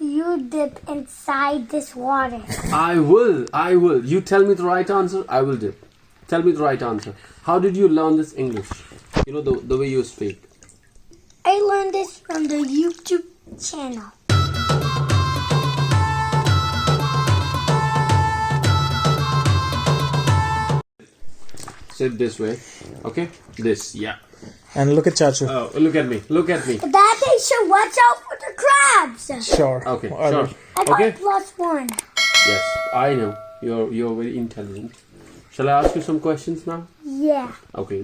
you dip inside this water? I will. You tell me the right answer, I will dip. Tell me the right answer. How did you learn this English? You know, the way you speak. I learned this from the YouTube channel. Sit this way. Okay? This, yeah. And look at Chachu. Oh, look at me. Look at me. Daddy should watch out for the crabs. Sure. Okay, I sure. will. I got Okay? +1. Yes, I know. You're very intelligent. Shall I ask you some questions now? Yeah. Okay.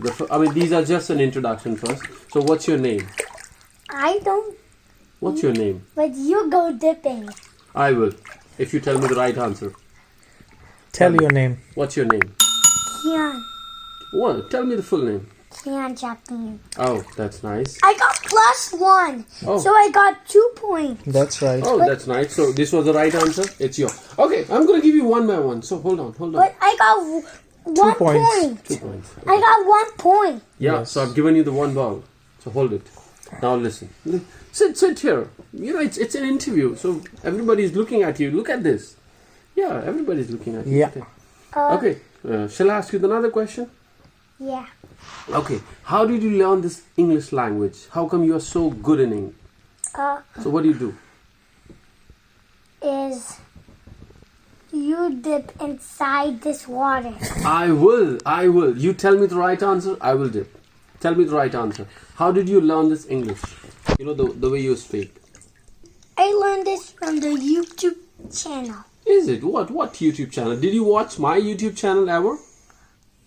These are just an introduction first. So, what's your name? I don't, What's your name? but you go dipping. I will. If you tell me the right answer. Tell your name. What's your name? Kian. What? Tell me the full name. Kian Chapin. Oh, that's nice. I got +1. Oh. So I got 2 points. That's right. Oh, that's nice. So, this was the right answer. It's yours. Okay, I'm going to give you one by one. So, hold on. But I got 1 points. point. 2 points. I got 1 point. Yeah, Yes. so I've given you the one ball. So hold it. Now listen. Sit here. You know, it's an interview, so everybody's looking at you. Look at this. Yeah, everybody's looking at you. Yeah. Okay. Shall I ask you another question? Yeah. Okay. How did you learn this English language? How come you are so good in English? So what do? Is you dip inside this water? I will. You tell me the right answer, I will dip. Tell me the right answer. How did you learn this English? You know, the way you speak. I learned this from the YouTube channel. Is it? What YouTube channel? Did you watch my YouTube channel ever?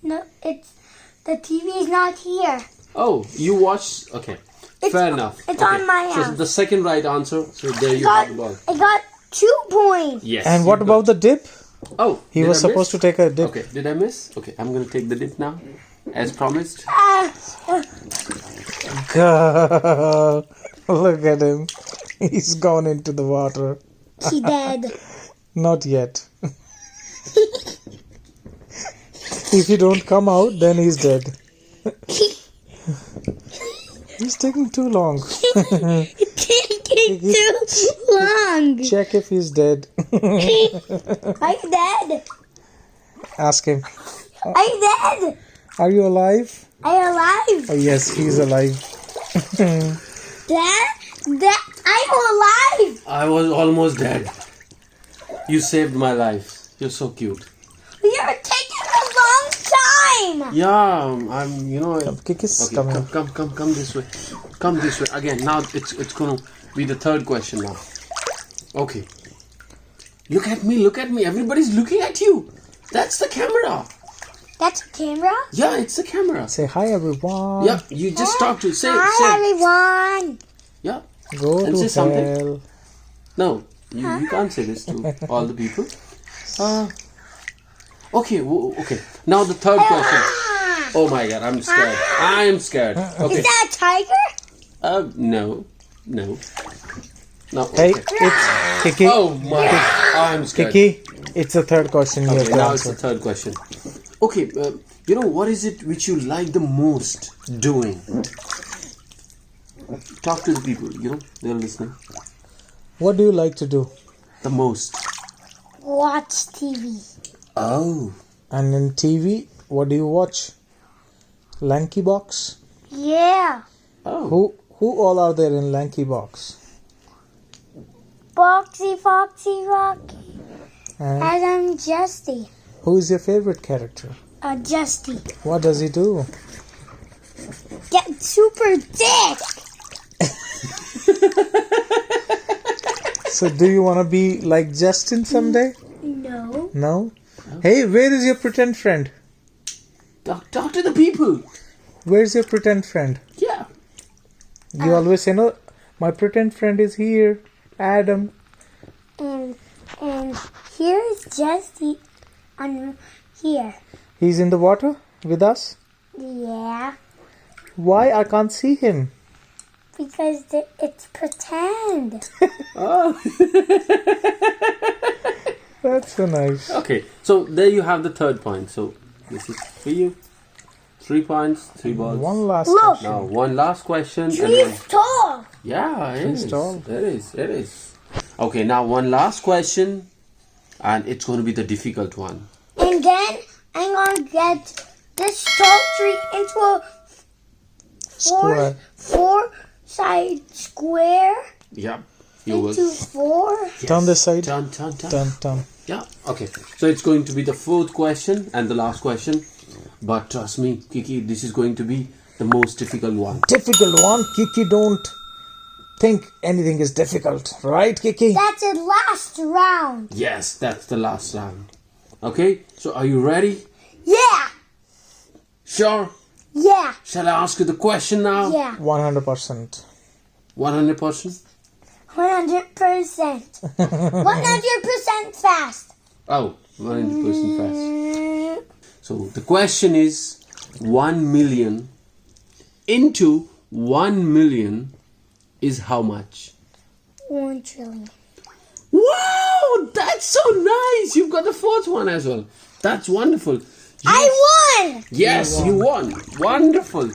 No, the TV is not here. Oh, you watched? Okay. Fair enough. It's Okay. on my So house. the second right answer. So there you have the ball. I got 2 points. Yes. And what you about the dip? got- Oh, He did was I miss? supposed to take a dip. Okay, did I miss? Okay, I'm gonna take the dip now, as promised. God, look at him. He's gone into the water. He dead. Not yet. If you don't come out, then he's dead. He's taking too long. Taking too long. Check if he's dead. Are you dead? Ask him. Are you dead? Are you alive? Are you alive? Oh, yes, he's alive. Dad? I'm alive. I was almost dead. You saved my life. You're so cute. You're taking a long time. Yeah, I'm. You know. Kick is Okay, coming. come this way. Come this way again. Now it's gonna be the third question now. Okay. Look at me. Everybody's looking at you. That's the camera. That's a camera? Yeah, it's the camera. Say hi, everyone. Yeah, you just talk to say. Hi, everyone. Yeah. Go And to say something. hell. No, you can't say this to all the people. Okay, okay. Now the third question. Oh my God, I'm scared. I'm scared. Okay. Is that a tiger? No. No. Hey, Okay. it's Kiki. Oh my! I'm scared. Kiki, it's the third question you have Okay, to now it's the answer. third question. Okay, you know what is it which you like the most doing? Talk to the people. You know they're listening. What do you like to do? The most. Watch TV. Oh. And in TV, what do you watch? Lanky Box? Yeah. Oh. Who all are there in Lanky Box? Boxy, Foxy, Rocky. And Adam, Justy. who is your favorite character? Justy. What does he do? Get super dick. So do you want to be like Justin someday? No. No? Hey, where is your pretend friend? Talk to the people. Where's your pretend friend? Yeah. You always say, no, my pretend friend is here. Adam. And here is Justy on here. He's in the water with us? Yeah. Why I can't see him? Because it's pretend. Oh. That's so nice. Okay, so there you have the third point. So this is for you. 3 points, 3 balls. One last Look. question. Now one last question. And Tree's tall. yeah, it Tree's is. tall. It is. Okay, now one last question, and it's going to be the difficult one. And then I'm gonna get this tall tree into a Square. four-side square. Yeah, you will. Into four. Turn this side. Turn. Turn. Yeah, okay. So it's going to be the fourth question and the last question. But trust me, Kiki, this is going to be the most difficult one. Difficult one. Kiki, don't think anything is difficult. Right, Kiki? That's the last round. Yes, that's the last round. Okay, so are you ready? Yeah. Sure? Yeah. Shall I ask you the question now? Yeah. 100%. 100%? 100%. 100% fast. Oh, 100% fast. So the question is 1 million into 1 million is how much? 1 trillion. Wow, that's so nice. You've got the fourth one as well. That's wonderful. I won! Yes, you won. Wonderful.